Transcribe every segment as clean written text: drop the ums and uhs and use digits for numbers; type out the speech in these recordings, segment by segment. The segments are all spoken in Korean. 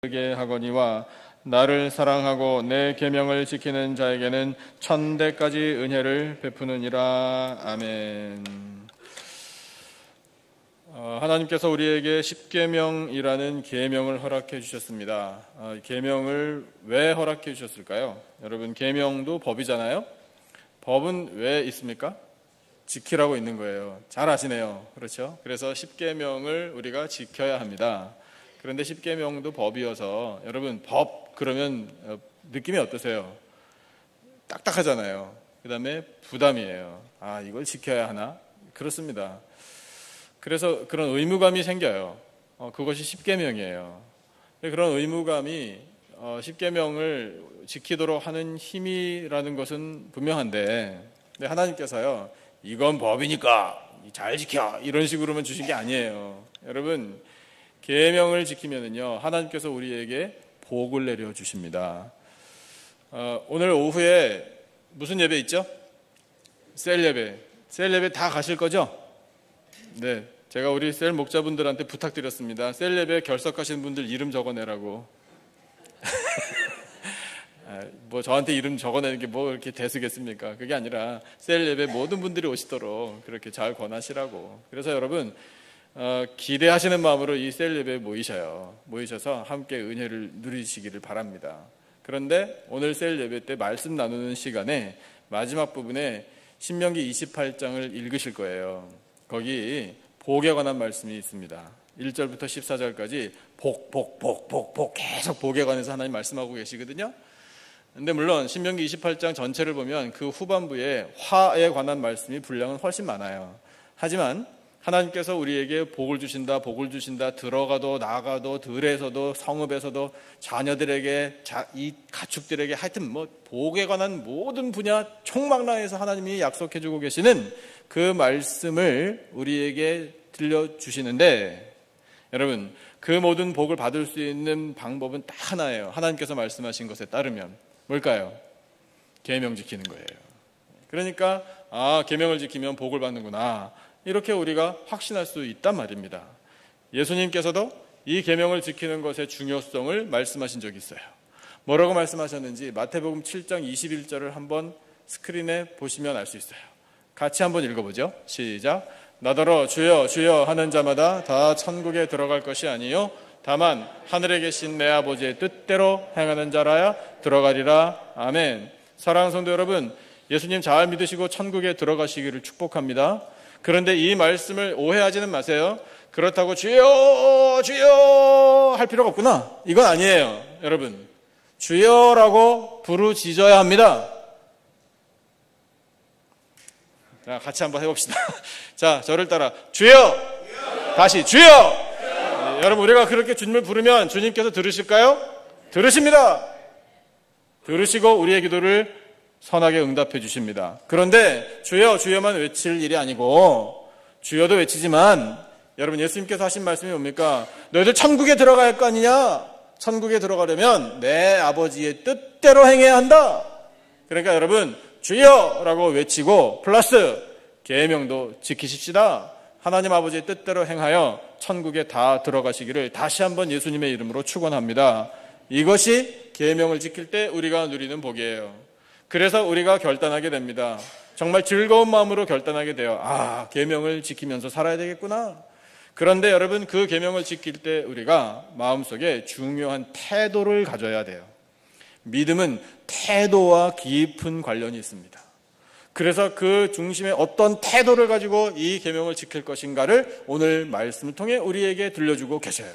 게 하거니와 나를 사랑하고 내 계명을 지키는 자에게는 천대까지 은혜를 베푸느니라. 아멘. 하나님께서 우리에게 십계명이라는 계명을 허락해 주셨습니다. 계명을 왜 허락해 주셨을까요? 여러분, 계명도 법이잖아요. 법은 왜 있습니까? 지키라고 있는 거예요. 잘 아시네요. 그렇죠? 그래서 십계명을 우리가 지켜야 합니다. 그런데 십계명도 법이어서 여러분, 법 그러면 느낌이 어떠세요? 딱딱하잖아요. 그 다음에 부담이에요. 이걸 지켜야 하나? 그렇습니다. 그래서 그런 의무감이 생겨요. 그것이 십계명이에요. 그런 의무감이 십계명을 지키도록 하는 힘이라는 것은 분명한데, 근데 하나님께서요, 이건 법이니까 잘 지켜, 이런 식으로만 주신 게 아니에요. 여러분, 계명을 지키면은요, 하나님께서 우리에게 복을 내려 주십니다. 오늘 오후에 무슨 예배 있죠? 셀 예배. 셀 예배 다 가실 거죠? 네, 제가 우리 셀 목자분들한테 부탁드렸습니다. 셀 예배 결석하신 분들 이름 적어내라고. 뭐 저한테 이름 적어내는 게 뭐 이렇게 대수겠습니까? 그게 아니라 셀 예배 모든 분들이 오시도록 그렇게 잘 권하시라고. 그래서 여러분, 기대하시는 마음으로 이 셀 예배에 모이셔서 함께 은혜를 누리시기를 바랍니다. 그런데 오늘 셀 예배 때 말씀 나누는 시간에 마지막 부분에 신명기 28장을 읽으실 거예요. 거기 복에 관한 말씀이 있습니다. 1절부터 14절까지 복 계속 복에 관해서 하나님 말씀하고 계시거든요. 근데 물론 신명기 28장 전체를 보면 그 후반부에 화에 관한 말씀이 분량은 훨씬 많아요. 하지만 하나님께서 우리에게 복을 주신다, 들어가도 나가도 들에서도 성읍에서도 자녀들에게 이 가축들에게 하여튼 뭐 복에 관한 모든 분야 총망라해서 하나님이 약속해주고 계시는 그 말씀을 우리에게 들려주시는데, 여러분, 그 모든 복을 받을 수 있는 방법은 딱 하나예요. 하나님께서 말씀하신 것에 따르면 뭘까요? 계명 지키는 거예요. 그러니까 계명을 지키면 복을 받는구나, 이렇게 우리가 확신할 수 있단 말입니다. 예수님께서도 이 계명을 지키는 것의 중요성을 말씀하신 적이 있어요. 뭐라고 말씀하셨는지 마태복음 7장 21절을 한번 스크린에 보시면 알 수 있어요. 같이 한번 읽어보죠. 시작. 나더러 주여 주여 하는 자마다 다 천국에 들어갈 것이 아니요 다만 하늘에 계신 내 아버지의 뜻대로 행하는 자라야 들어가리라. 아멘. 사랑하는 성도 여러분, 예수님 잘 믿으시고 천국에 들어가시기를 축복합니다. 그런데 이 말씀을 오해하지는 마세요. 그렇다고 주여 주여 할 필요가 없구나, 이건 아니에요. 여러분, 주여라고 부르짖어야 합니다. 자, 같이 한번 해봅시다. 자, 저를 따라 주여, 다시 주여. 네, 여러분, 우리가 그렇게 주님을 부르면 주님께서 들으실까요? 들으십니다. 들으시고 우리의 기도를 선하게 응답해 주십니다. 그런데 주여 주여만 외칠 일이 아니고, 주여도 외치지만 여러분, 예수님께서 하신 말씀이 뭡니까? 너희들 천국에 들어가야 할 거 아니냐? 천국에 들어가려면 내 아버지의 뜻대로 행해야 한다. 그러니까 여러분, 주여라고 외치고 플러스 계명도 지키십시다. 하나님 아버지의 뜻대로 행하여 천국에 다 들어가시기를 다시 한번 예수님의 이름으로 축원합니다. 이것이 계명을 지킬 때 우리가 누리는 복이에요. 그래서 우리가 결단하게 됩니다. 정말 즐거운 마음으로 결단하게 돼요. 계명을 지키면서 살아야 되겠구나. 그런데 여러분, 그 계명을 지킬 때 우리가 마음속에 중요한 태도를 가져야 돼요. 믿음은 태도와 깊은 관련이 있습니다. 그래서 그 중심에 어떤 태도를 가지고 이 계명을 지킬 것인가를 오늘 말씀을 통해 우리에게 들려주고 계셔요.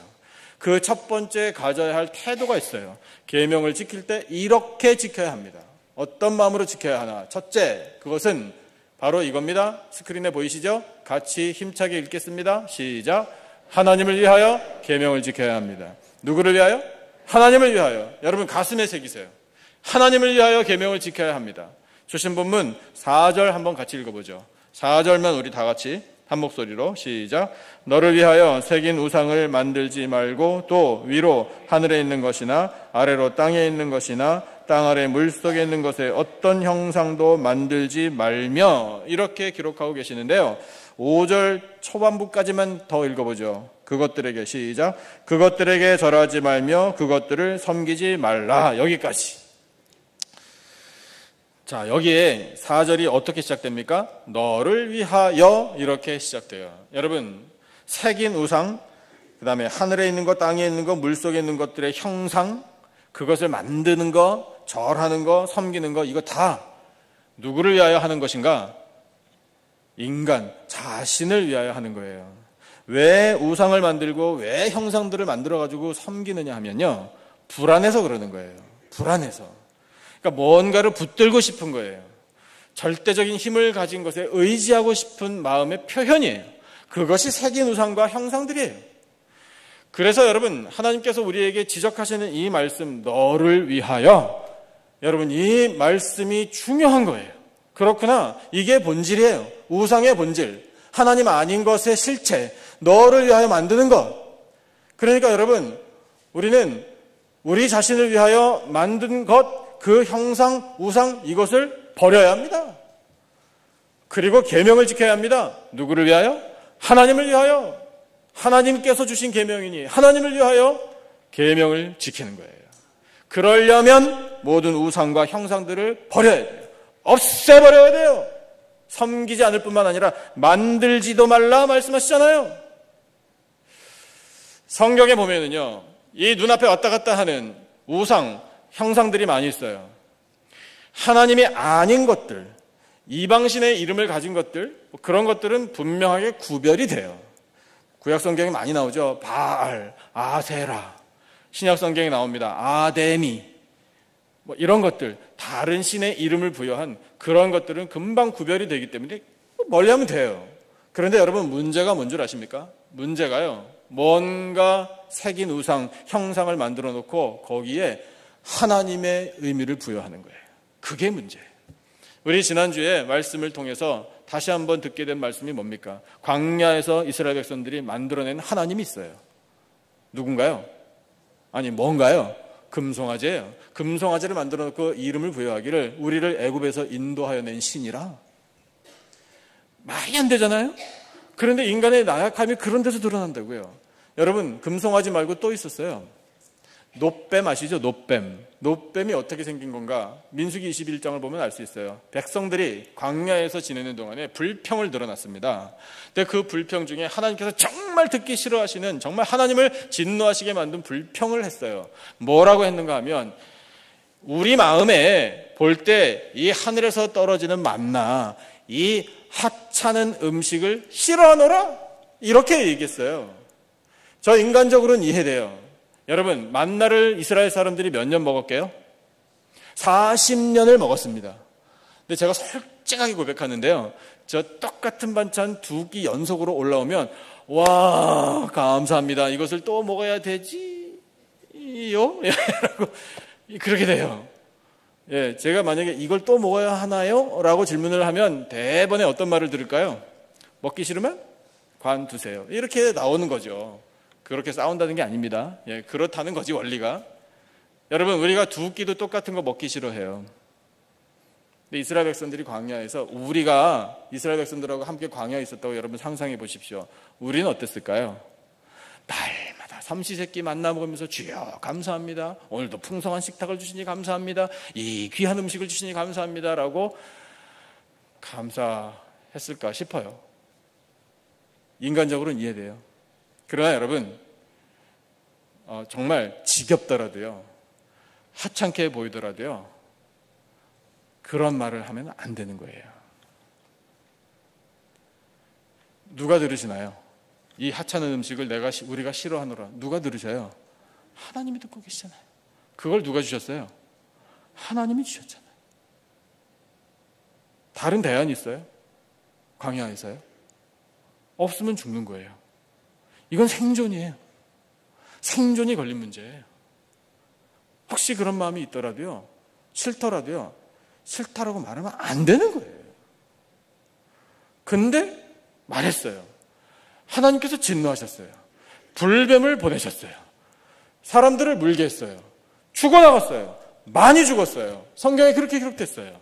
그 첫 번째 가져야 할 태도가 있어요. 계명을 지킬 때 이렇게 지켜야 합니다. 어떤 마음으로 지켜야 하나? 첫째, 그것은 바로 이겁니다. 스크린에 보이시죠? 같이 힘차게 읽겠습니다. 시작. 하나님을 위하여 계명을 지켜야 합니다. 누구를 위하여? 하나님을 위하여. 여러분, 가슴에 새기세요. 하나님을 위하여 계명을 지켜야 합니다. 주신 본문 4절 한번 같이 읽어보죠. 4절만 우리 다 같이 한 목소리로 시작. 너를 위하여 새긴 우상을 만들지 말고 또 위로 하늘에 있는 것이나 아래로 땅에 있는 것이나 땅 아래 물속에 있는 것에 어떤 형상도 만들지 말며, 이렇게 기록하고 계시는데요. 5절 초반부까지만 더 읽어보죠. 그것들에게 시작. 그것들에게 절하지 말며 그것들을 섬기지 말라. 여기까지. 자, 여기에 4절이 어떻게 시작됩니까? 너를 위하여 이렇게 시작돼요. 여러분, 새긴 우상, 그 다음에 하늘에 있는 것, 땅에 있는 것, 물속에 있는 것들의 형상, 그것을 만드는 것, 절하는 것, 섬기는 것, 이거 다 누구를 위하여 하는 것인가? 인간, 자신을 위하여 하는 거예요. 왜 우상을 만들고 왜 형상들을 만들어가지고 섬기느냐 하면요, 불안해서 그러는 거예요. 불안해서. 그러니까 뭔가를 붙들고 싶은 거예요. 절대적인 힘을 가진 것에 의지하고 싶은 마음의 표현이에요. 그것이 새긴 우상과 형상들이에요. 그래서 여러분, 하나님께서 우리에게 지적하시는 이 말씀, 너를 위하여, 여러분, 이 말씀이 중요한 거예요. 그렇구나, 이게 본질이에요. 우상의 본질, 하나님 아닌 것의 실체, 너를 위하여 만드는 것. 그러니까 여러분, 우리는 우리 자신을 위하여 만든 것, 그 형상, 우상, 이것을 버려야 합니다. 그리고 계명을 지켜야 합니다. 누구를 위하여? 하나님을 위하여. 하나님께서 주신 계명이니 하나님을 위하여 계명을 지키는 거예요. 그러려면 모든 우상과 형상들을 버려야 돼요. 없애버려야 돼요. 섬기지 않을 뿐만 아니라 만들지도 말라 말씀하시잖아요. 성경에 보면은요, 이 눈앞에 왔다 갔다 하는 우상, 형상들이 많이 있어요. 하나님이 아닌 것들, 이방신의 이름을 가진 것들, 그런 것들은 분명하게 구별이 돼요. 구약 성경에 많이 나오죠. 바알, 아세라. 신약 성경에 나옵니다. 아데미. 이런 것들, 다른 신의 이름을 부여한 그런 것들은 금방 구별이 되기 때문에 멀리하면 돼요. 그런데 여러분, 문제가 뭔 줄 아십니까? 문제가요, 뭔가 새긴 우상, 형상을 만들어 놓고 거기에 하나님의 의미를 부여하는 거예요. 그게 문제예요. 우리 지난주에 말씀을 통해서 다시 한번 듣게 된 말씀이 뭡니까? 광야에서 이스라엘 백성들이 만들어낸 하나님이 있어요. 누군가요? 아니, 뭔가요? 금송아지예요. 금송아지를 만들어 놓고 이름을 부여하기를 우리를 애굽에서 인도하여 낸 신이라. 말이 안 되잖아요? 그런데 인간의 나약함이 그런 데서 드러난다고요. 여러분, 금송아지 말고 또 있었어요. 놋뱀 아시죠? 놋뱀. 놋뱀이 어떻게 생긴 건가? 민수기 21장을 보면 알 수 있어요. 백성들이 광야에서 지내는 동안에 불평을 늘어났습니다. 근데 그 불평 중에 하나님께서 정말 듣기 싫어하시는, 정말 하나님을 진노하시게 만든 불평을 했어요. 뭐라고 했는가 하면, 우리 마음에 볼 때 이 하늘에서 떨어지는 만나, 이 하찮은 음식을 싫어하노라? 이렇게 얘기했어요. 저 인간적으로는 이해돼요. 여러분, 만나를 이스라엘 사람들이 몇 년 먹었게요? 40년을 먹었습니다. 근데 제가 솔직하게 고백하는데요, 저 똑같은 반찬 2끼 연속으로 올라오면 와, 감사합니다. 이것을 또 먹어야 되지요? 라고 그렇게 돼요. 예, 제가 만약에 이걸 또 먹어야 하나요? 라고 질문을 하면 대번에 어떤 말을 들을까요? 먹기 싫으면 관두세요. 이렇게 나오는 거죠. 그렇게 싸운다는 게 아닙니다. 예, 그렇다는 거지, 원리가. 여러분, 우리가 2끼도 똑같은 거 먹기 싫어해요. 근데 이스라엘 백성들이 광야에서, 우리가 이스라엘 백성들하고 함께 광야에 있었다고 여러분 상상해 보십시오. 우리는 어땠을까요? 날마다 삼시세끼 만나 먹으면서 주여 감사합니다. 오늘도 풍성한 식탁을 주시니 감사합니다. 이 귀한 음식을 주시니 감사합니다. 라고 감사했을까 싶어요. 인간적으로는 이해돼요. 그러나 여러분, 정말 지겹더라도요, 하찮게 보이더라도요, 그런 말을 하면 안 되는 거예요. 누가 들으시나요? 이 하찮은 음식을 우리가 싫어하노라. 누가 들으셔요? 하나님이 듣고 계시잖아요. 그걸 누가 주셨어요? 하나님이 주셨잖아요. 다른 대안이 있어요? 광야에서요? 없으면 죽는 거예요. 이건 생존이에요. 생존이 걸린 문제예요. 혹시 그런 마음이 있더라도요, 싫더라도요, 싫다라고 말하면 안 되는 거예요. 근데 말했어요. 하나님께서 진노하셨어요. 불뱀을 보내셨어요. 사람들을 물게 했어요. 죽어나갔어요. 많이 죽었어요. 성경에 그렇게 기록됐어요.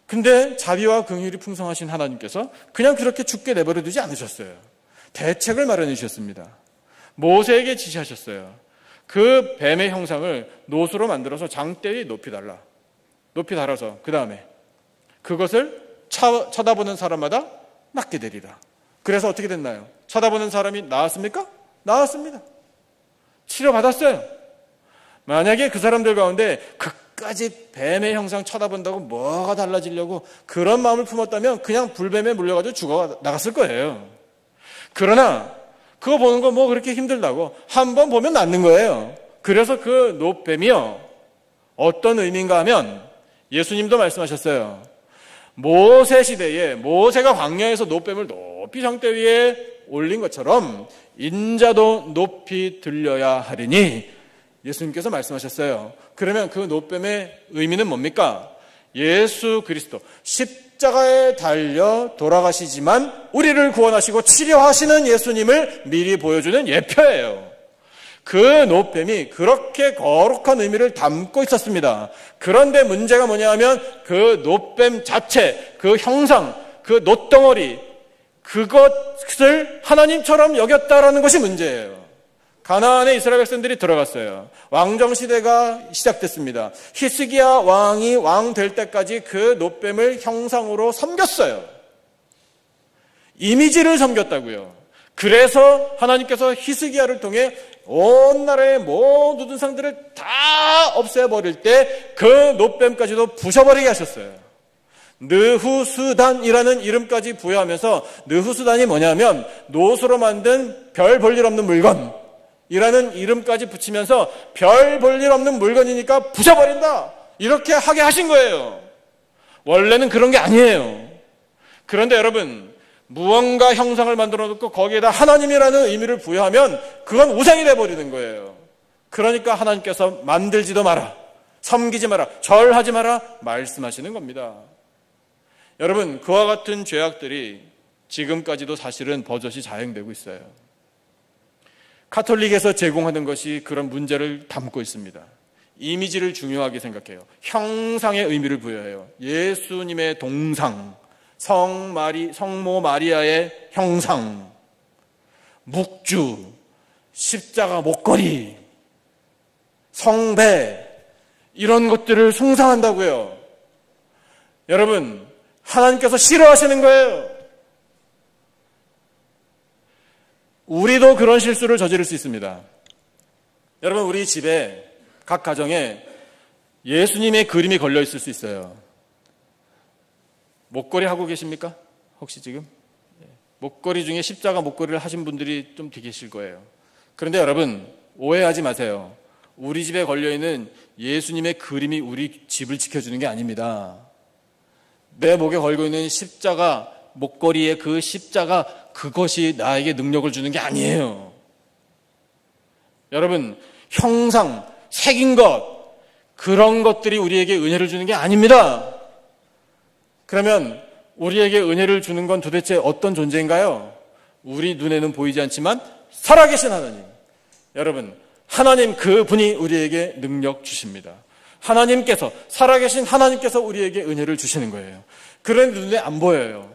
근데 자비와 긍휼이 풍성하신 하나님께서 그냥 그렇게 죽게 내버려 두지 않으셨어요. 대책을 마련해 주셨습니다. 모세에게 지시하셨어요. 그 뱀의 형상을 노수로 만들어서 장대에 높이 달라. 높이 달아서 그 다음에 그것을 쳐다보는 사람마다 낫게 되리라. 그래서 어떻게 됐나요? 쳐다보는 사람이 나았습니까? 나았습니다. 치료받았어요. 만약에 그 사람들 가운데 그까지 뱀의 형상 쳐다본다고 뭐가 달라지려고 그런 마음을 품었다면 그냥 불뱀에 물려가지고 죽어 나갔을 거예요. 그러나 그거 보는 거 뭐 그렇게 힘들다고 한번 보면 낫는 거예요. 그래서 그 노뱀이요, 어떤 의미인가 하면 예수님도 말씀하셨어요. 모세 시대에 모세가 광야에서 노뱀을 높이 장대 위에 올린 것처럼 인자도 높이 들려야 하리니 예수님께서 말씀하셨어요. 그러면 그 노뱀의 의미는 뭡니까? 예수 그리스도 십자가에 달려 돌아가시지만 우리를 구원하시고 치료하시는 예수님을 미리 보여주는 예표예요. 그 노뱀이 그렇게 거룩한 의미를 담고 있었습니다. 그런데 문제가 뭐냐 하면 그 노뱀 자체, 그 형상, 그 놋덩어리, 그것을 하나님처럼 여겼다라는 것이 문제예요. 가나안에 이스라엘 백성들이 들어갔어요. 왕정시대가 시작됐습니다. 히스기야 왕이 왕 될 때까지 그 놋뱀을 형상으로 섬겼어요. 이미지를 섬겼다고요. 그래서 하나님께서 히스기야를 통해 온 나라의 모든 상들을 다 없애버릴 때 그 놋뱀까지도 부셔버리게 하셨어요. 느후수단이라는 이름까지 부여하면서, 느후수단이 뭐냐면 노수로 만든 별 볼 일 없는 물건 이라는 이름까지 붙이면서 별 볼 일 없는 물건이니까 부셔버린다, 이렇게 하게 하신 거예요. 원래는 그런 게 아니에요. 그런데 여러분, 무언가 형상을 만들어 놓고 거기에다 하나님이라는 의미를 부여하면 그건 우상이 돼버리는 거예요. 그러니까 하나님께서 만들지도 마라, 섬기지 마라, 절하지 마라 말씀하시는 겁니다. 여러분, 그와 같은 죄악들이 지금까지도 사실은 버젓이 자행되고 있어요. 카톨릭에서 제공하는 것이 그런 문제를 담고 있습니다. 이미지를 중요하게 생각해요. 형상의 의미를 부여해요. 예수님의 동상, 성모 마리아의 형상, 묵주, 십자가 목걸이, 성배, 이런 것들을 숭상한다고요. 여러분, 하나님께서 싫어하시는 거예요. 우리도 그런 실수를 저지를 수 있습니다. 여러분, 우리 집에 각 가정에 예수님의 그림이 걸려 있을 수 있어요. 목걸이 하고 계십니까? 혹시 지금? 목걸이 중에 십자가 목걸이를 하신 분들이 좀 계실 거예요. 그런데 여러분, 오해하지 마세요. 우리 집에 걸려있는 예수님의 그림이 우리 집을 지켜주는 게 아닙니다. 내 목에 걸고 있는 십자가 목걸이의 그 십자가, 그것이 나에게 능력을 주는 게 아니에요. 여러분, 형상, 새긴 것, 그런 것들이 우리에게 은혜를 주는 게 아닙니다. 그러면 우리에게 은혜를 주는 건 도대체 어떤 존재인가요? 우리 눈에는 보이지 않지만 살아계신 하나님. 여러분, 하나님 그분이 우리에게 능력 주십니다. 하나님께서, 살아계신 하나님께서 우리에게 은혜를 주시는 거예요. 그런데 눈에 안 보여요.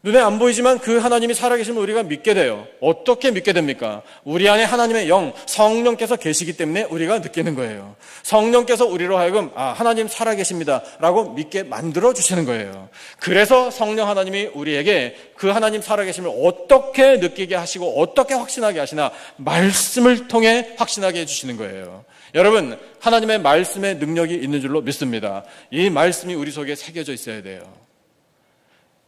눈에 안 보이지만 그 하나님이 살아계시면 우리가 믿게 돼요. 어떻게 믿게 됩니까? 우리 안에 하나님의 영, 성령께서 계시기 때문에 우리가 느끼는 거예요. 성령께서 우리로 하여금 하나님 살아계십니다 라고 믿게 만들어 주시는 거예요. 그래서 성령 하나님이 우리에게 그 하나님 살아계심을 어떻게 느끼게 하시고 어떻게 확신하게 하시나, 말씀을 통해 확신하게 해주시는 거예요. 여러분, 하나님의 말씀에 능력이 있는 줄로 믿습니다. 이 말씀이 우리 속에 새겨져 있어야 돼요.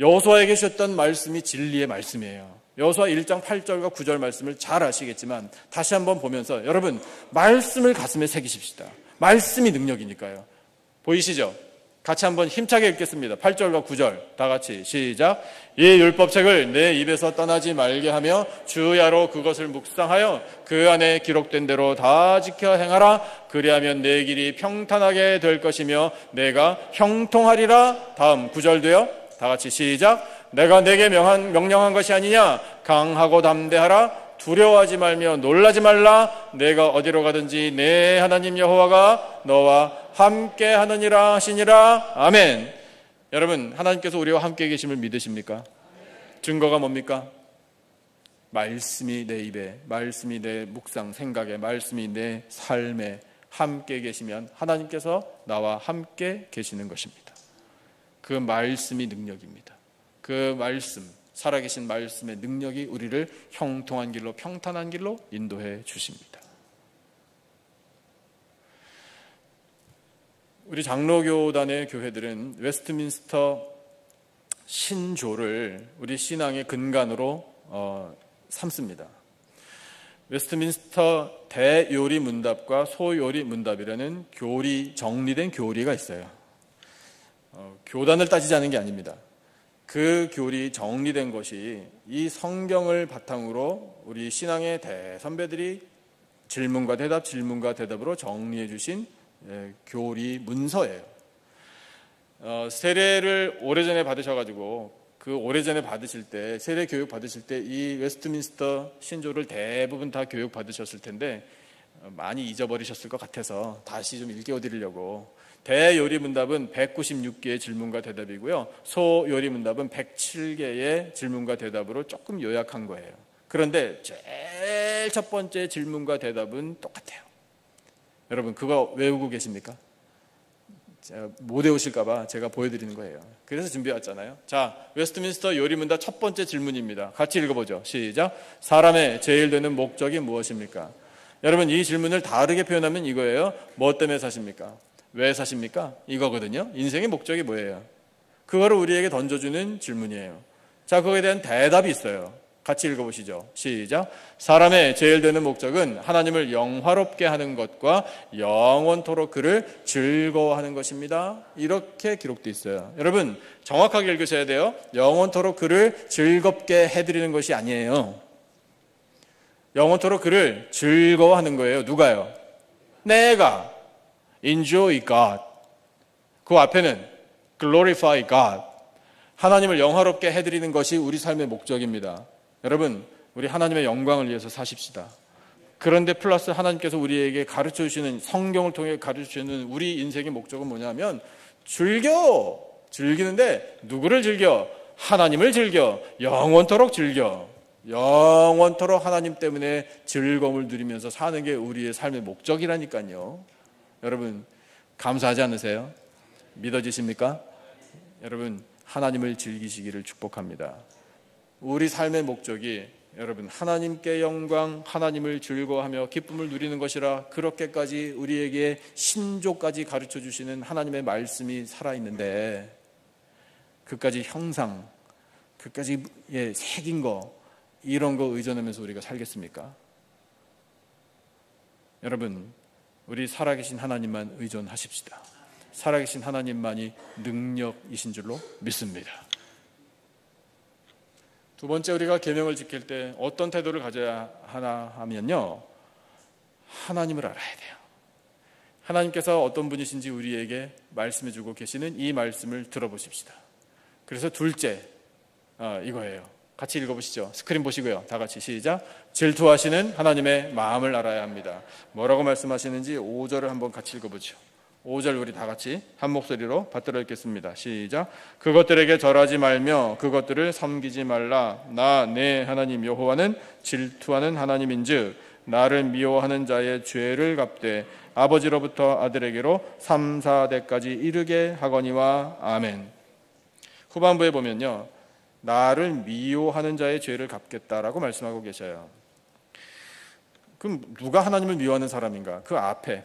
여호수아에게 주셨던 말씀이 진리의 말씀이에요. 여호수아 1장 8절과 9절 말씀을 잘 아시겠지만 다시 한번 보면서 여러분, 말씀을 가슴에 새기십시다. 말씀이 능력이니까요. 보이시죠? 같이 한번 힘차게 읽겠습니다. 8절과 9절 다 같이 시작. 이 율법책을 내 입에서 떠나지 말게 하며 주야로 그것을 묵상하여 그 안에 기록된 대로 다 지켜 행하라. 그리하면 내 길이 평탄하게 될 것이며 내가 형통하리라. 다음 9절도요. 다 같이 시작. 내가 내게 명령한 것이 아니냐. 강하고 담대하라. 두려워하지 말며 놀라지 말라. 내가 어디로 가든지 내 하나님 여호와가 너와 함께 하느니라 하시니라. 아멘. 여러분, 하나님께서 우리와 함께 계심을 믿으십니까? 증거가 뭡니까? 말씀이 내 입에, 말씀이 내 묵상 생각에, 말씀이 내 삶에 함께 계시면 하나님께서 나와 함께 계시는 것입니다. 그 말씀이 능력입니다. 그 말씀, 살아계신 말씀의 능력이 우리를 형통한 길로, 평탄한 길로 인도해 주십니다. 우리 장로교단의 교회들은 웨스트민스터 신조를 우리 신앙의 근간으로 삼습니다. 웨스트민스터 대요리 문답과 소요리 문답이라는 정리된 교리가 있어요. 교단을 따지자는 게 아닙니다. 그 교리 정리된 것이 이 성경을 바탕으로 우리 신앙의 대선배들이 질문과 대답으로 정리해 주신 교리 문서예요. 세례를 오래전에 받으셔가지고 그 오래전에 받으실 때, 세례 교육 받으실 때 이 웨스트민스터 신조를 대부분 다 교육 받으셨을 텐데 많이 잊어버리셨을 것 같아서 다시 좀 일깨워드리려고, 대요리 문답은 196개의 질문과 대답이고요, 소요리 문답은 107개의 질문과 대답으로 조금 요약한 거예요. 그런데 제일 첫 번째 질문과 대답은 똑같아요. 여러분 그거 외우고 계십니까? 못 외우실까봐 제가 보여드리는 거예요. 그래서 준비해왔잖아요. 자, 웨스트민스터 요리문답 첫 번째 질문입니다. 같이 읽어보죠. 시작. 사람의 제일 되는 목적이 무엇입니까? 여러분 이 질문을 다르게 표현하면 이거예요. 뭐 때문에 사십니까? 왜 사십니까? 이거거든요. 인생의 목적이 뭐예요? 그거를 우리에게 던져주는 질문이에요. 자, 그거에 대한 대답이 있어요. 같이 읽어보시죠. 시작. 사람의 제일 되는 목적은 하나님을 영화롭게 하는 것과 영원토록 그를 즐거워하는 것입니다. 이렇게 기록되어 있어요. 여러분 정확하게 읽으셔야 돼요. 영원토록 그를 즐겁게 해드리는 것이 아니에요. 영원토록 그를 즐거워하는 거예요. 누가요? 내가. Enjoy God. 그 앞에는 Glorify God. 하나님을 영화롭게 해드리는 것이 우리 삶의 목적입니다. 여러분 우리 하나님의 영광을 위해서 사십시다. 그런데 플러스 하나님께서 우리에게 가르쳐 주시는, 성경을 통해 가르쳐 주시는 우리 인생의 목적은 뭐냐면 즐기는데 누구를 즐겨? 하나님을 즐겨. 영원토록 즐겨. 영원토록 하나님 때문에 즐거움을 누리면서 사는 게 우리의 삶의 목적이라니까요. 여러분 감사하지 않으세요? 믿어지십니까? 여러분 하나님을 즐기시기를 축복합니다. 우리 삶의 목적이 여러분 하나님께 영광, 하나님을 즐거워하며 기쁨을 누리는 것이라, 그렇게까지 우리에게 신조까지 가르쳐 주시는 하나님의 말씀이 살아있는데 그까지 형상, 그까지 새긴 거, 이런 거 의존하면서 우리가 살겠습니까? 여러분 우리 살아계신 하나님만 의존하십시다. 살아계신 하나님만이 능력이신 줄로 믿습니다. 두 번째, 우리가 계명을 지킬 때 어떤 태도를 가져야 하나 하면요, 하나님을 알아야 돼요. 하나님께서 어떤 분이신지 우리에게 말씀해 주고 계시는 이 말씀을 들어보십시다. 그래서 둘째 이거예요. 같이 읽어보시죠. 스크린 보시고요. 다 같이 시작. 질투하시는 하나님의 마음을 알아야 합니다. 뭐라고 말씀하시는지 5절을 한번 같이 읽어보죠. 5절 우리 다 같이 한 목소리로 받들어 읽겠습니다. 시작. 그것들에게 절하지 말며 그것들을 섬기지 말라. 나 내 하나님 여호와는 질투하는 하나님인즉 나를 미워하는 자의 죄를 갚되 아버지로부터 아들에게로 3, 4대까지 이르게 하거니와. 아멘. 후반부에 보면요, 나를 미워하는 자의 죄를 갚겠다라고 말씀하고 계셔요. 그럼 누가 하나님을 미워하는 사람인가? 그 앞에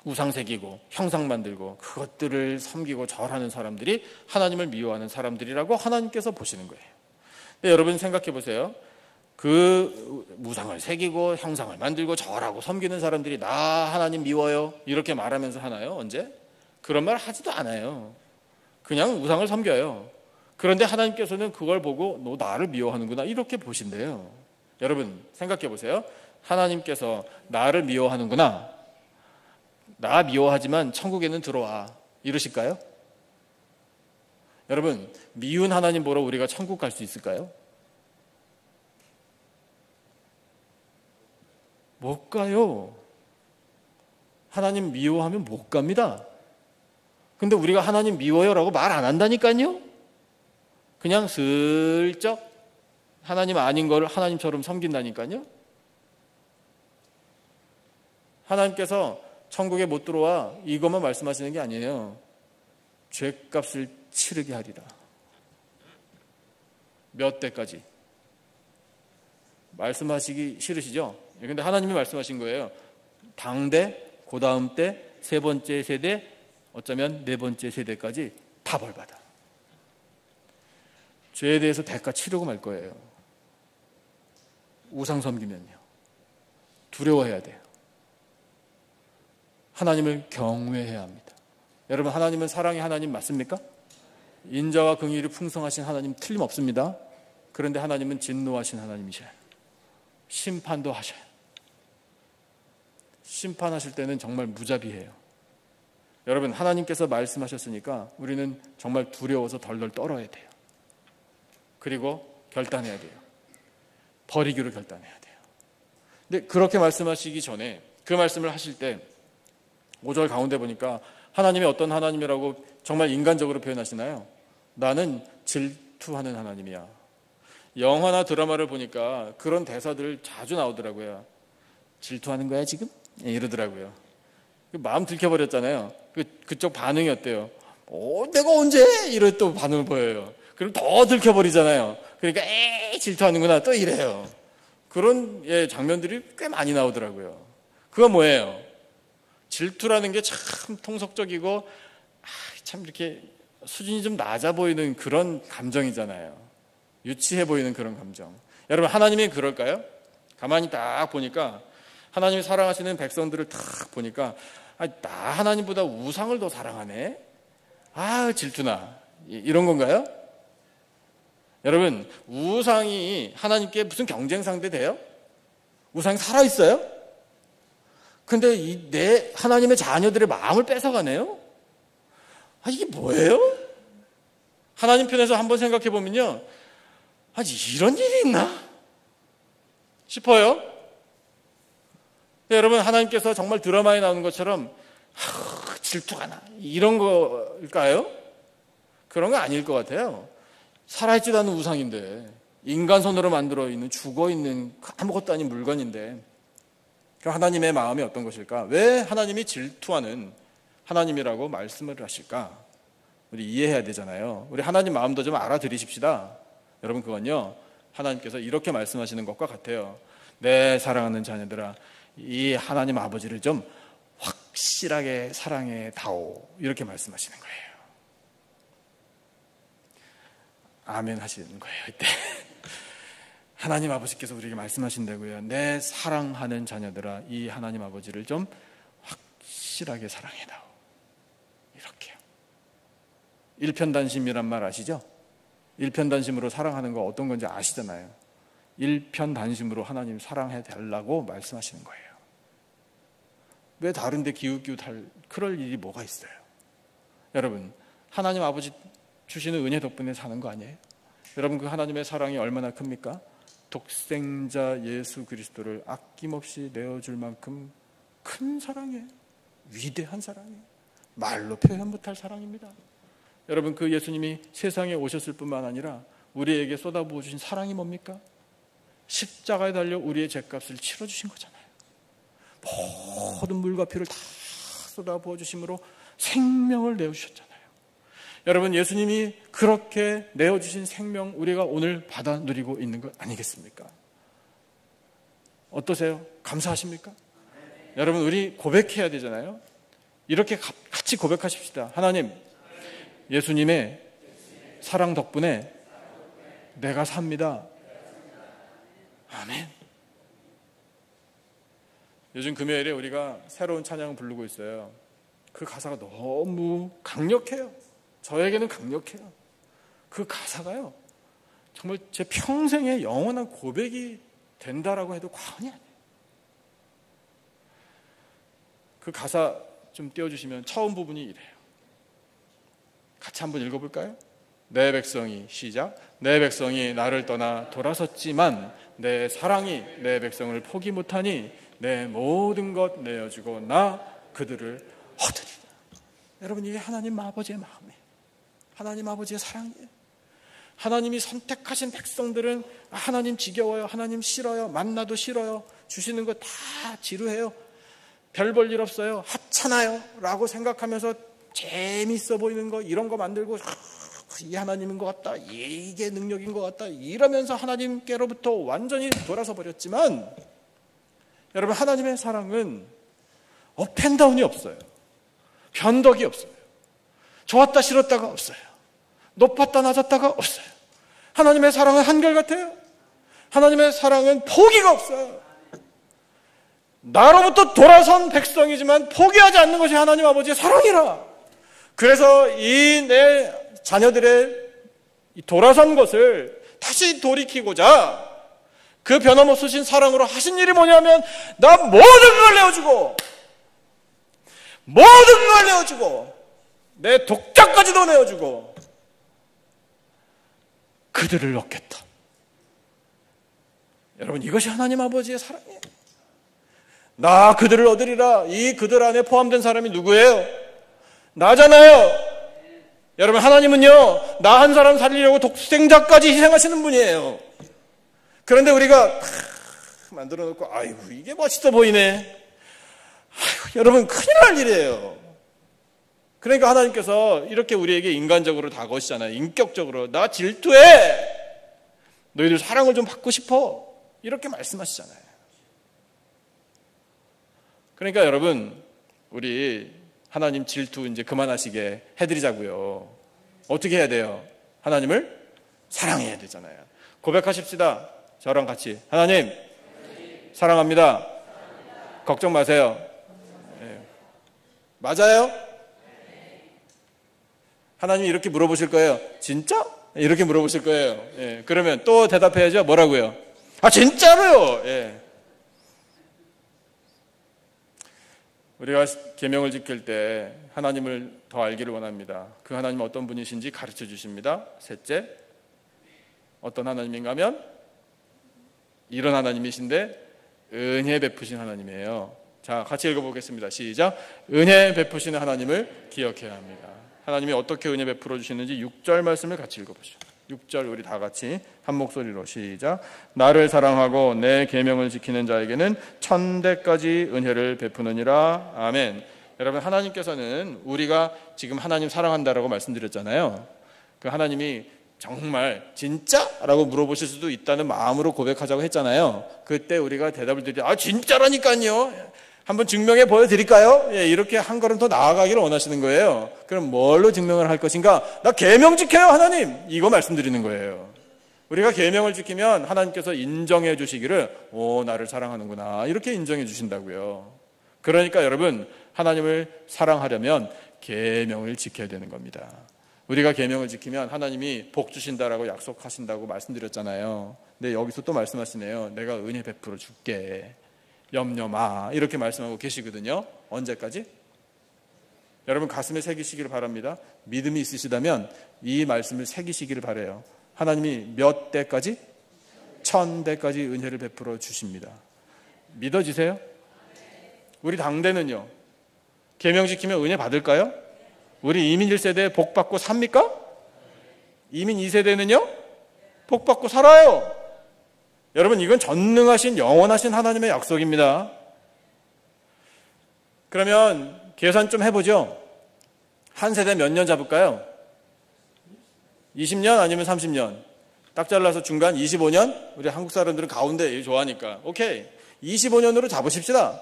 우상 새기고 형상 만들고 그것들을 섬기고 절하는 사람들이 하나님을 미워하는 사람들이라고 하나님께서 보시는 거예요. 근데 여러분 생각해 보세요. 그 우상을 새기고 형상을 만들고 절하고 섬기는 사람들이 나 하나님 미워요 이렇게 말하면서 하나요? 언제? 그런 말 하지도 않아요. 그냥 우상을 섬겨요. 그런데 하나님께서는 그걸 보고 너 나를 미워하는구나 이렇게 보신대요. 여러분 생각해 보세요. 하나님께서 나를 미워하는구나, 나 미워하지만 천국에는 들어와 이러실까요? 여러분 미운 하나님 보러 우리가 천국 갈 수 있을까요? 못 가요. 하나님 미워하면 못 갑니다. 근데 우리가 하나님 미워요 라고 말 안 한다니까요. 그냥 슬쩍 하나님 아닌 걸 하나님처럼 섬긴다니까요. 하나님께서 천국에 못 들어와 이것만 말씀하시는 게 아니에요. 죄값을 치르게 하리라. 몇 대까지? 말씀하시기 싫으시죠? 그런데 하나님이 말씀하신 거예요. 당대, 그 다음 때, 세 번째 세대, 어쩌면 네 번째 세대까지 다 벌받아. 죄에 대해서 대가 치르고 말 거예요. 우상 섬기면요. 두려워해야 돼요. 하나님을 경외해야 합니다. 여러분, 하나님은 사랑의 하나님 맞습니까? 인자와 긍휼이 풍성하신 하나님 틀림없습니다. 그런데 하나님은 진노하신 하나님이셔요. 심판도 하셔요. 심판하실 때는 정말 무자비해요. 여러분, 하나님께서 말씀하셨으니까 우리는 정말 두려워서 덜덜 떨어야 돼요. 그리고 결단해야 돼요. 버리기로 결단해야 돼요. 근데 그렇게 말씀하시기 전에 그 말씀을 하실 때 5절 가운데 보니까 하나님이 어떤 하나님이라고 정말 인간적으로 표현하시나요? 나는 질투하는 하나님이야. 영화나 드라마를 보니까 그런 대사들 자주 나오더라고요. 질투하는 거야 지금? 이러더라고요. 마음 들켜버렸잖아요. 그쪽 반응이 어때요? 내가 언제? 이런 또 반응을 보여요. 그럼 더 들켜버리잖아요. 그러니까 질투하는구나 또 이래요. 그런 장면들이 꽤 많이 나오더라고요. 그건 뭐예요? 질투라는 게 참 통속적이고 참 이렇게 수준이 좀 낮아 보이는 그런 감정이잖아요. 유치해 보이는 그런 감정. 여러분, 하나님이 그럴까요? 가만히 딱 보니까 하나님이 사랑하시는 백성들을 딱 보니까 나 하나님보다 우상을 더 사랑하네? 질투나. 이런 건가요? 여러분, 우상이 하나님께 무슨 경쟁 상대 돼요? 우상이 살아있어요? 근데 하나님의 자녀들의 마음을 뺏어가네요? 이게 뭐예요? 하나님 편에서 한번 생각해 보면요. 이런 일이 있나? 싶어요. 여러분, 하나님께서 정말 드라마에 나오는 것처럼 질투가 나 이런 거일까요? 그런 거 아닐 것 같아요. 살아있지도 않은 우상인데, 인간 손으로 만들어 있는 죽어있는 아무것도 아닌 물건인데, 그럼 하나님의 마음이 어떤 것일까? 왜 하나님이 질투하는 하나님이라고 말씀을 하실까? 우리 이해해야 되잖아요. 우리 하나님 마음도 좀 알아들이십시다. 여러분, 그건요, 하나님께서 이렇게 말씀하시는 것과 같아요. 내 사랑하는 자녀들아, 이 하나님 아버지를 좀 확실하게 사랑해 다오. 이렇게 말씀하시는 거예요. 아멘 하시는 거예요, 이때. 하나님 아버지께서 우리에게 말씀하신다고요. 내 사랑하는 자녀들아, 이 하나님 아버지를 좀 확실하게 사랑해 다오. 이렇게요. 일편단심이란 말 아시죠? 일편단심으로 사랑하는 거 어떤 건지 아시잖아요. 일편단심으로 하나님 사랑해 달라고 말씀하시는 거예요. 왜 다른데 기웃기웃할 그럴 일이 뭐가 있어요? 여러분, 하나님 아버지 주시는 은혜 덕분에 사는 거 아니에요? 여러분, 그 하나님의 사랑이 얼마나 큽니까? 독생자 예수 그리스도를 아낌없이 내어줄 만큼 큰 사랑이에요. 위대한 사랑이에요. 말로 표현 못할 사랑입니다. 여러분, 그 예수님이 세상에 오셨을 뿐만 아니라 우리에게 쏟아부어 주신 사랑이 뭡니까? 십자가에 달려 우리의 죄값을 치러주신 거잖아요. 모든 물과 피를 다 쏟아부어 주심으로 생명을 내어주셨잖아요. 여러분, 예수님이 그렇게 내어주신 생명 우리가 오늘 받아 누리고 있는 것 아니겠습니까? 어떠세요? 감사하십니까? 여러분, 우리 고백해야 되잖아요. 이렇게 같이 고백하십시다. 하나님, 예수님의 사랑 덕분에 내가 삽니다. 아멘. 요즘 금요일에 우리가 새로운 찬양을 부르고 있어요. 그 가사가 너무 강력해요. 저에게는 강력해요. 그 가사가요, 정말 제 평생의 영원한 고백이 된다라고 해도 과언이 아니에요. 그 가사 좀 띄워주시면 처음 부분이 이래요. 같이 한번 읽어볼까요? 내 백성이, 시작. 내 백성이 나를 떠나 돌아섰지만 내 사랑이 내 백성을 포기 못하니 내 모든 것 내어주고 나 그들을 얻으리라. 여러분, 이게 하나님 아버지의 마음이에요. 하나님 아버지의 사랑이에요. 하나님이 선택하신 백성들은 하나님 지겨워요, 하나님 싫어요, 만나도 싫어요, 주시는 거 다 지루해요, 별 볼 일 없어요, 하찮아요 라고 생각하면서 재미있어 보이는 거 이런 거 만들고 이 하나님인 것 같다, 이게 능력인 것 같다 이러면서 하나님께로부터 완전히 돌아서 버렸지만, 여러분 하나님의 사랑은 업앤다운이 없어요. 변덕이 없어요. 좋았다 싫었다가 없어요. 높았다 낮았다가 없어요. 하나님의 사랑은 한결같아요. 하나님의 사랑은 포기가 없어요. 나로부터 돌아선 백성이지만 포기하지 않는 것이 하나님 아버지의 사랑이라. 그래서 이 내 자녀들의 돌아선 것을 다시 돌이키고자 그 변함없으신 사랑으로 하신 일이 뭐냐면, 나 모든 걸 내어주고 모든 걸 내어주고 내 독자까지도 내어주고 그들을 얻겠다. 여러분, 이것이 하나님 아버지의 사랑이에요. 나 그들을 얻으리라. 이 그들 안에 포함된 사람이 누구예요? 나잖아요. 여러분, 하나님은요, 나 한 사람 살리려고 독생자까지 희생하시는 분이에요. 그런데 우리가 만들어 놓고 아이고 이게 멋있어 보이네. 아이고, 여러분 큰일 날 일이에요. 그러니까 하나님께서 이렇게 우리에게 인간적으로 다가오시잖아요. 인격적으로 나 질투해. 너희들 사랑을 좀 받고 싶어. 이렇게 말씀하시잖아요. 그러니까 여러분, 우리 하나님 질투 이제 그만하시게 해드리자고요. 어떻게 해야 돼요? 하나님을 사랑해야 되잖아요. 고백하십시다. 저랑 같이. 하나님, 사랑합니다. 걱정 마세요. 네. 맞아요? 하나님이 이렇게 물어보실 거예요. 진짜? 이렇게 물어보실 거예요. 예. 그러면 또 대답해야죠. 뭐라고요? 아, 진짜로요. 예. 우리가 계명을 지킬 때 하나님을 더 알기를 원합니다. 그 하나님은 어떤 분이신지 가르쳐 주십니다. 셋째, 어떤 하나님인가 하면 이런 하나님이신데 은혜 베푸신 하나님이에요. 자, 같이 읽어보겠습니다. 시작. 은혜 베푸시는 하나님을 기억해야 합니다. 하나님이 어떻게 은혜 베풀어 주시는지 6절 말씀을 같이 읽어보시죠. 6절 우리 다 같이 한 목소리로 시작. 나를 사랑하고 내 계명을 지키는 자에게는 천대까지 은혜를 베푸느니라. 아멘. 여러분, 하나님께서는 우리가 지금 하나님 사랑한다라고 말씀드렸잖아요. 그 하나님이 정말 진짜? 라고 물어보실 수도 있다는 마음으로 고백하자고 했잖아요. 그때 우리가 대답을 드리죠. 아, 진짜라니까요. 한번 증명해 보여드릴까요? 예, 이렇게 한 걸음 더 나아가기를 원하시는 거예요. 그럼 뭘로 증명을 할 것인가? 나 계명 지켜요, 하나님. 이거 말씀드리는 거예요. 우리가 계명을 지키면 하나님께서 인정해 주시기를, 오, 나를 사랑하는구나, 이렇게 인정해 주신다고요. 그러니까 여러분, 하나님을 사랑하려면 계명을 지켜야 되는 겁니다. 우리가 계명을 지키면 하나님이 복 주신다라고 약속하신다고 말씀드렸잖아요. 근데 여기서 또 말씀하시네요. 내가 은혜 베풀어 줄게. 염려 마. 이렇게 말씀하고 계시거든요. 언제까지? 여러분, 가슴에 새기시기를 바랍니다. 믿음이 있으시다면 이 말씀을 새기시기를 바라요. 하나님이 몇 대까지? 1000대까지 은혜를 베풀어 주십니다. 믿어지세요? 우리 당대는요, 계명 지키면 은혜 받을까요? 우리 이민 1세대 복 받고 삽니까? 이민 2세대는요? 복 받고 살아요. 여러분, 이건 전능하신 영원하신 하나님의 약속입니다. 그러면 계산 좀 해보죠. 한 세대 몇 년 잡을까요? 20년 아니면 30년? 딱 잘라서 중간 25년? 우리 한국 사람들은 가운데 좋아하니까. 오케이. 25년으로 잡으십시다.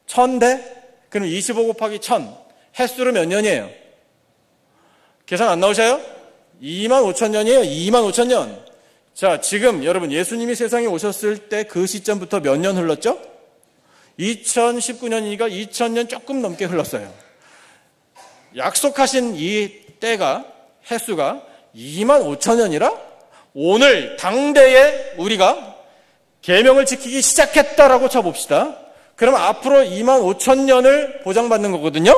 1000대? 그럼 25 곱하기 1000. 횟수로 몇 년이에요? 계산 안 나오셔요? 25,000년이에요. 25,000년. 자, 지금 여러분, 예수님이 세상에 오셨을 때 그 시점부터 몇 년 흘렀죠? 2019년이니까 2000년 조금 넘게 흘렀어요. 약속하신 이 때가, 횟수가 25,000년이라 오늘 당대에 우리가 계명을 지키기 시작했다라고 쳐봅시다. 그럼 앞으로 25,000년을 보장받는 거거든요.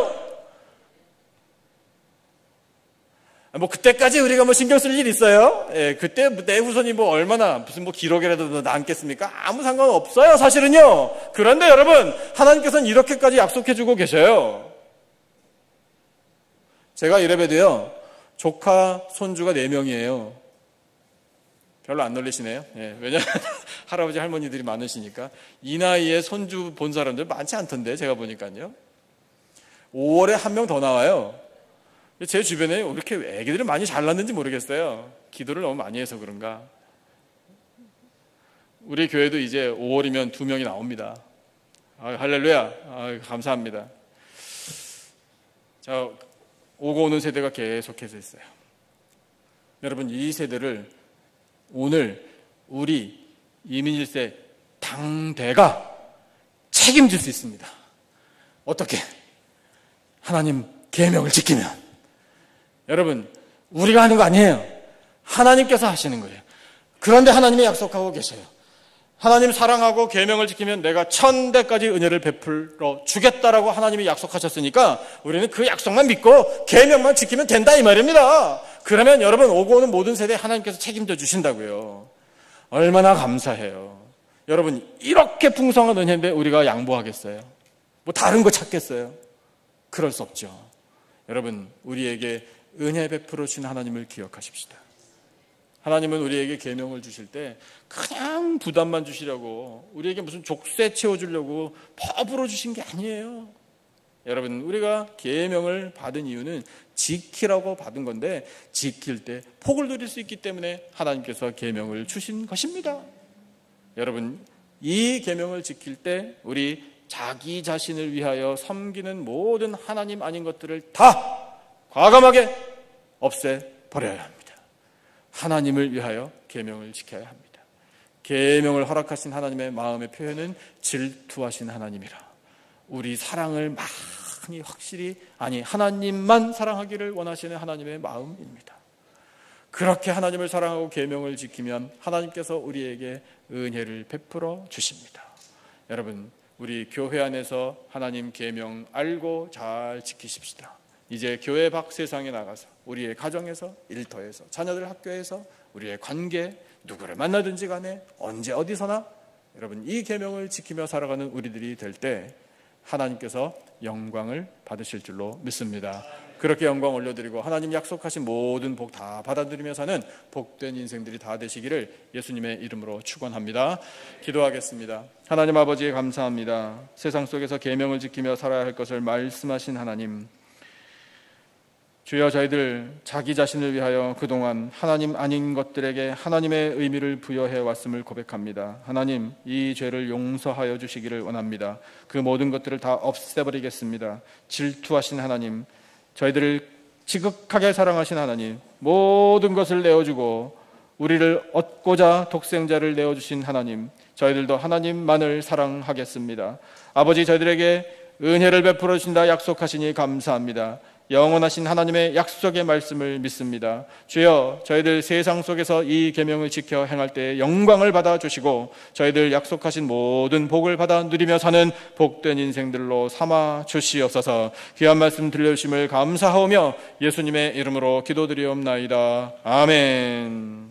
뭐 그때까지 우리가 뭐 신경 쓸 일 있어요? 예, 그때 내 후손이 뭐 얼마나 무슨 뭐 기록이라도 남겠습니까? 아무 상관없어요, 사실은요. 그런데 여러분, 하나님께서는 이렇게까지 약속해주고 계셔요. 제가 이래봬도요, 조카 손주가 4명이에요. 별로 안 놀리시네요. 예, 왜냐하면 할아버지 할머니들이 많으시니까. 이 나이에 손주 본 사람들 많지 않던데 제가 보니까요. 5월에 한 명 더 나와요. 제 주변에 왜 이렇게 애기들이 많이 잘났는지 모르겠어요. 기도를 너무 많이 해서 그런가. 우리 교회도 이제 5월이면 2명이 나옵니다. 할렐루야. 감사합니다. 자, 오고 오는 세대가 계속해서 있어요. 여러분, 이 세대를 오늘 우리 이민 1세 당대가 책임질 수 있습니다. 어떻게? 하나님 계명을 지키면. 여러분, 우리가 하는 거 아니에요. 하나님께서 하시는 거예요. 그런데 하나님이 약속하고 계셔요. 하나님 사랑하고 계명을 지키면 내가 1000대까지 은혜를 베풀어 주겠다라고 하나님이 약속하셨으니까 우리는 그 약속만 믿고 계명만 지키면 된다 이 말입니다. 그러면 여러분, 오고 오는 모든 세대에 하나님께서 책임져 주신다고요. 얼마나 감사해요. 여러분, 이렇게 풍성한 은혜인데 우리가 양보하겠어요? 뭐 다른 거 찾겠어요? 그럴 수 없죠. 여러분, 우리에게 은혜 베풀어 주신 하나님을 기억하십시다. 하나님은 우리에게 계명을 주실 때 그냥 부담만 주시려고, 우리에게 무슨 족쇄 채워주려고 법으로 주신 게 아니에요. 여러분, 우리가 계명을 받은 이유는 지키라고 받은 건데, 지킬 때 복을 누릴 수 있기 때문에 하나님께서 계명을 주신 것입니다. 여러분, 이 계명을 지킬 때 우리 자기 자신을 위하여 섬기는 모든 하나님 아닌 것들을 다 과감하게 없애버려야 합니다. 하나님을 위하여 계명을 지켜야 합니다. 계명을 허락하신 하나님의 마음의 표현은 질투하신 하나님이라. 우리 사랑을 많이 확실히, 하나님만 사랑하기를 원하시는 하나님의 마음입니다. 그렇게 하나님을 사랑하고 계명을 지키면 하나님께서 우리에게 은혜를 베풀어 주십니다. 여러분, 우리 교회 안에서 하나님 계명 알고 잘 지키십시다. 이제 교회 밖 세상에 나가서 우리의 가정에서, 일터에서, 자녀들 학교에서, 우리의 관계, 누구를 만나든지 간에 언제 어디서나 여러분, 이 계명을 지키며 살아가는 우리들이 될 때 하나님께서 영광을 받으실 줄로 믿습니다. 그렇게 영광 올려드리고 하나님 약속하신 모든 복 다 받아들이며 사는 복된 인생들이 다 되시기를 예수님의 이름으로 축원합니다. 기도하겠습니다. 하나님 아버지, 감사합니다. 세상 속에서 계명을 지키며 살아야 할 것을 말씀하신 하나님, 주여, 저희들 자기 자신을 위하여 그동안 하나님 아닌 것들에게 하나님의 의미를 부여해 왔음을 고백합니다. 하나님, 이 죄를 용서하여 주시기를 원합니다. 그 모든 것들을 다 없애버리겠습니다. 질투하신 하나님, 저희들을 지극하게 사랑하신 하나님, 모든 것을 내어주고 우리를 얻고자 독생자를 내어주신 하나님, 저희들도 하나님만을 사랑하겠습니다. 아버지, 저희들에게 은혜를 베풀어 주신다 약속하시니 감사합니다. 영원하신 하나님의 약속의 말씀을 믿습니다. 주여, 저희들 세상 속에서 이 계명을 지켜 행할 때 영광을 받아 주시고 저희들 약속하신 모든 복을 받아 누리며 사는 복된 인생들로 삼아 주시옵소서. 귀한 말씀 들려주심을 감사하오며 예수님의 이름으로 기도드리옵나이다. 아멘.